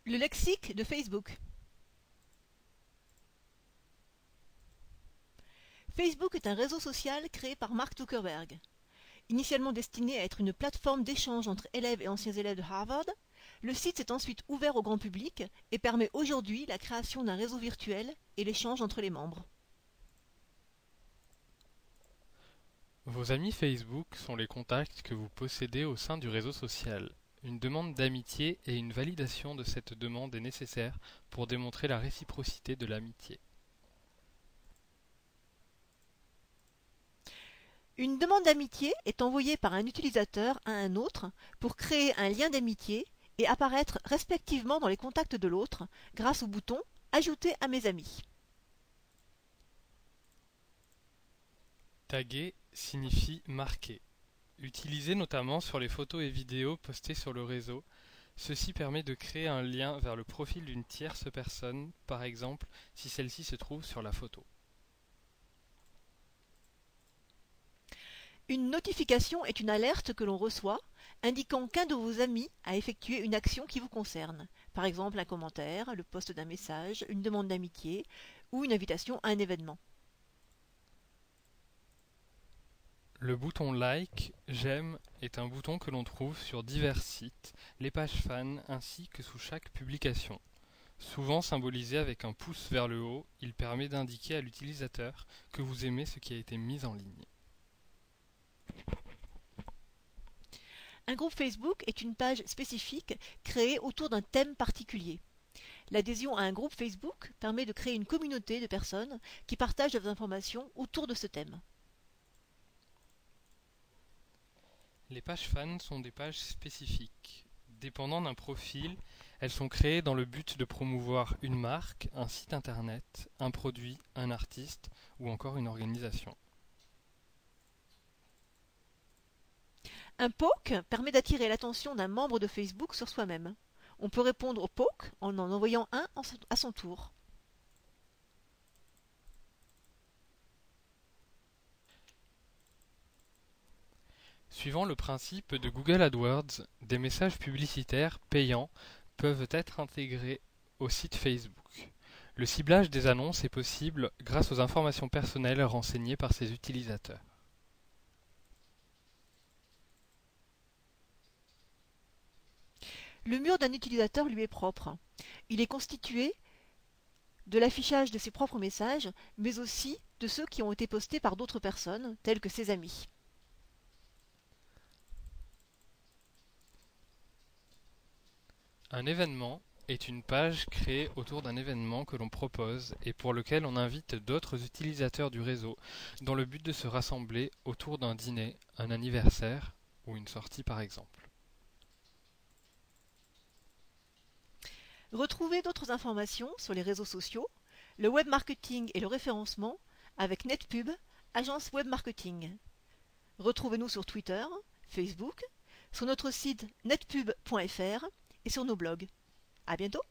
Le lexique de Facebook. Facebook est un réseau social créé par Mark Zuckerberg. Initialement destiné à être une plateforme d'échange entre élèves et anciens élèves de Harvard, le site s'est ensuite ouvert au grand public et permet aujourd'hui la création d'un réseau virtuel et l'échange entre les membres. Vos amis Facebook sont les contacts que vous possédez au sein du réseau social. Une demande d'amitié et une validation de cette demande est nécessaire pour démontrer la réciprocité de l'amitié. Une demande d'amitié est envoyée par un utilisateur à un autre pour créer un lien d'amitié et apparaître respectivement dans les contacts de l'autre grâce au bouton « Ajouter à mes amis ». Taguer signifie marquer. Utilisé notamment sur les photos et vidéos postées sur le réseau, ceci permet de créer un lien vers le profil d'une tierce personne, par exemple si celle-ci se trouve sur la photo. Une notification est une alerte que l'on reçoit, indiquant qu'un de vos amis a effectué une action qui vous concerne, par exemple un commentaire, le post d'un message, une demande d'amitié ou une invitation à un événement. Le bouton like, j'aime, est un bouton que l'on trouve sur divers sites, les pages fans ainsi que sous chaque publication. Souvent symbolisé avec un pouce vers le haut, il permet d'indiquer à l'utilisateur que vous aimez ce qui a été mis en ligne. Un groupe Facebook est une page spécifique créée autour d'un thème particulier. L'adhésion à un groupe Facebook permet de créer une communauté de personnes qui partagent des informations autour de ce thème. Les pages fans sont des pages spécifiques. Dépendant d'un profil, elles sont créées dans le but de promouvoir une marque, un site internet, un produit, un artiste ou encore une organisation. Un poke permet d'attirer l'attention d'un membre de Facebook sur soi-même. On peut répondre au poke en envoyant un à son tour. Suivant le principe de Google AdWords, des messages publicitaires payants peuvent être intégrés au site Facebook. Le ciblage des annonces est possible grâce aux informations personnelles renseignées par ses utilisateurs. Le mur d'un utilisateur lui est propre. Il est constitué de l'affichage de ses propres messages, mais aussi de ceux qui ont été postés par d'autres personnes, telles que ses amis. Un événement est une page créée autour d'un événement que l'on propose et pour lequel on invite d'autres utilisateurs du réseau dans le but de se rassembler autour d'un dîner, un anniversaire ou une sortie par exemple. Retrouvez d'autres informations sur les réseaux sociaux, le web marketing et le référencement avec NetPub, agence web marketing. Retrouvez-nous sur Twitter, Facebook, sur notre site netpub.fr et sur nos blogs. À bientôt!